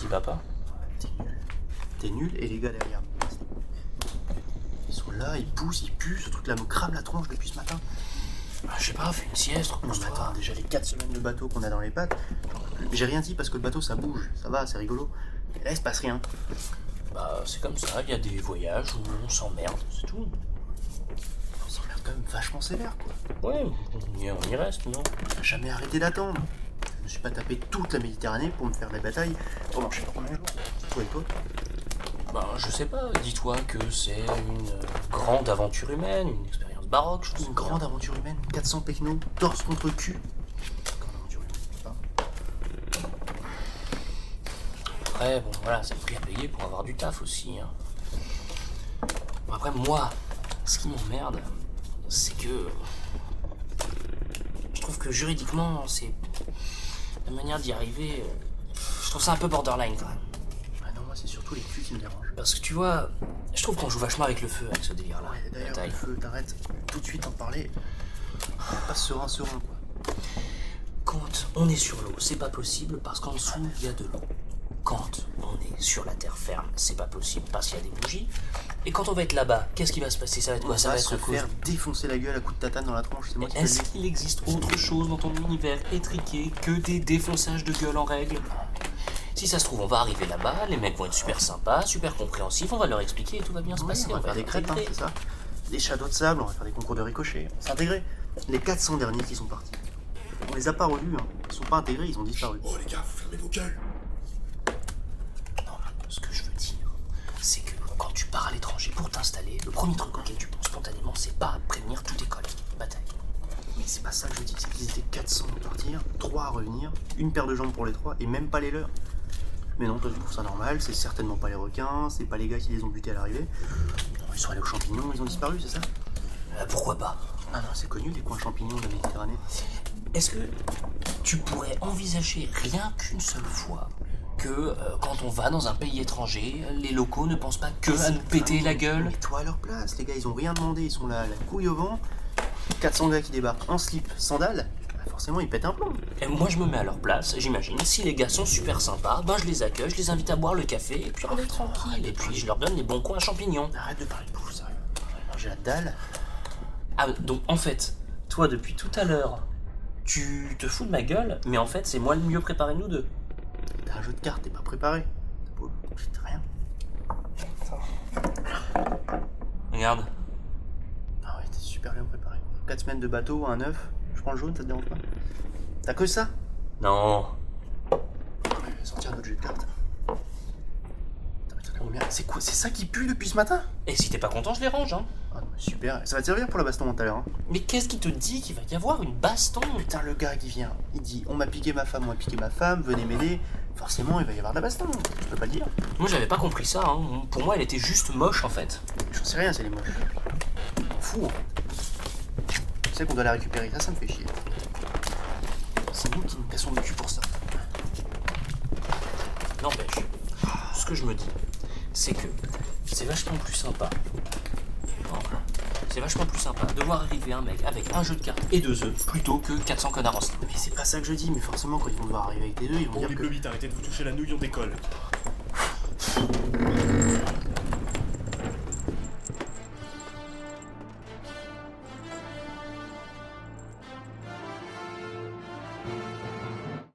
qui va pas? T'es nul et les gars derrière. Ils sont là, ils poussent, ils puent, ce truc là me crame la tronche depuis ce matin. Je sais pas, fais une sieste, Non mais repose-toi. attends, déjà les 4 semaines de bateau qu'on a dans les pattes, j'ai rien dit parce que le bateau ça bouge, ça va, c'est rigolo. Et là il se passe rien. Bah, c'est comme ça, il y a des voyages où on s'emmerde, c'est tout. On s'emmerde quand même vachement sévère quoi. Ouais, on y reste, non? On n'a jamais arrêté d'attendre. Je me suis pas tapé toute la Méditerranée pour me faire des batailles pendant je sais pas combien de jours. Toi et toi. Bah, je sais pas, dis-toi que c'est une grande aventure humaine, une expérience baroque, je pense. Une grande aventure humaine, 400 pecnos, torse contre cul. Grande aventure humaine, pas. Après, bon, voilà, c'est le prix à payer pour avoir du taf aussi, hein. Bon, après, moi, ce qui m'emmerde, c'est que... Je trouve que juridiquement, c'est... La manière d'y arriver... Je trouve ça un peu borderline, quand même. Ah non, moi c'est surtout les culs qui me dérangent. Parce que tu vois, je trouve qu'on joue vachement avec le feu, avec ce délire-là. Ouais, la d'ailleurs, taille. le feu, t'arrêtes tout de suite d'en parler. Pas serein, quoi. Quand on est sur l'eau, c'est pas possible parce qu'en dessous, il y a de l'eau. Quand on est sur la terre ferme, c'est pas possible parce qu'il y a des bougies. Et quand on va être là-bas, qu'est-ce qui va se passer? Ça va être quoi? On Ça va va être se à cause... faire défoncer la gueule à coups de tatane dans la tronche, c'est moi qui te le Est-ce dis. qu'il existe autre chose dans ton univers étriqué que des défonçages de gueule en règle? Si ça se trouve, on va arriver là-bas, les mecs vont être super sympas, super compréhensifs, on va leur expliquer et tout va bien se Oui, passer. on va faire des crêpes, hein, c'est ça. Des shadows de sable, on va faire des concours de ricochet. On s'est intégrés. Les 400 derniers qui sont partis. On les a pas revus, hein. Ils sont pas intégrés, ils ont disparu. Oh les gars, fermez vos gueules. Non, ce que je veux dire, c'est que quand tu pars à l'étranger pour t'installer, le premier truc auquel tu penses spontanément, c'est pas à prévenir tous tes collègues. Bataille. Mais c'est pas ça que je dis, c'est qu'ils étaient 400 à partir, 3 à revenir, une paire de jambes pour les 3 et même pas les leurs. Mais non, toi tu trouves ça normal, c'est certainement pas les requins, c'est pas les gars qui les ont butés à l'arrivée. Non, ils sont allés aux champignons, ils ont disparu, c'est ça? Pourquoi pas? Ah non, c'est connu les coins champignons de la Méditerranée. Est-ce que tu pourrais envisager rien qu'une seule fois que quand on va dans un pays étranger, les locaux ne pensent pas que à nous péter la gueule? Mets-toi à leur place, les gars, ils ont rien demandé, ils sont là, la couille au vent. 400 gars qui débarquent en slip, sandales, bah forcément ils pètent un plomb. Et moi je me mets à leur place, j'imagine, si les gars sont super sympas, ben je les accueille, je les invite à boire le café, et puis on est tranquille, et puis je leur donne les bons coins à champignons. Arrête de parler de bouffe, sérieux. On va manger la dalle. Ah, donc en fait, toi depuis tout à l'heure, tu te fous de ma gueule, mais en fait c'est moi le mieux préparé de nous deux. T'as un jeu de cartes, t'es pas préparé. Putain, rien. Regarde. Ah ouais, t'es super bien préparé. 4 semaines de bateau, un œuf. Je prends le jaune, ça te dérange pas? T'as que ça? Non. Ouais, je vais sortir notre jeu de cartes. Putain, mais t'en as combien? C'est quoi? C'est ça qui pue depuis ce matin? Et si t'es pas content, je les range, hein. Ah non, mais super. Ça va te servir pour la baston tout à l'heure, hein. Mais qu'est-ce qui te dit qu'il va y avoir une baston? Putain, le gars qui vient, il dit on m'a piqué ma femme, venez m'aider. Forcément, il va y avoir de la baston. Je peux pas le dire. Moi j'avais pas compris ça, hein. Pour moi elle était juste moche en fait. J'en sais rien, c'est les moches. Je m'en fous, en fait. Tu sais qu'on doit la récupérer, ça me fait chier. C'est nous qui nous cassons le cul pour ça. N'empêche, ce que je me dis, c'est que c'est vachement plus sympa. Non, c'est vachement plus sympa de voir arriver un mec avec un jeu de cartes et 2 œufs plutôt que 400 connards en slip. Mais c'est pas ça que je dis, mais forcément, quand ils vont devoir arriver avec des deux, ils vont Bon dire les que... bleus, vite, arrêtez de vous toucher la nouille, on décolle.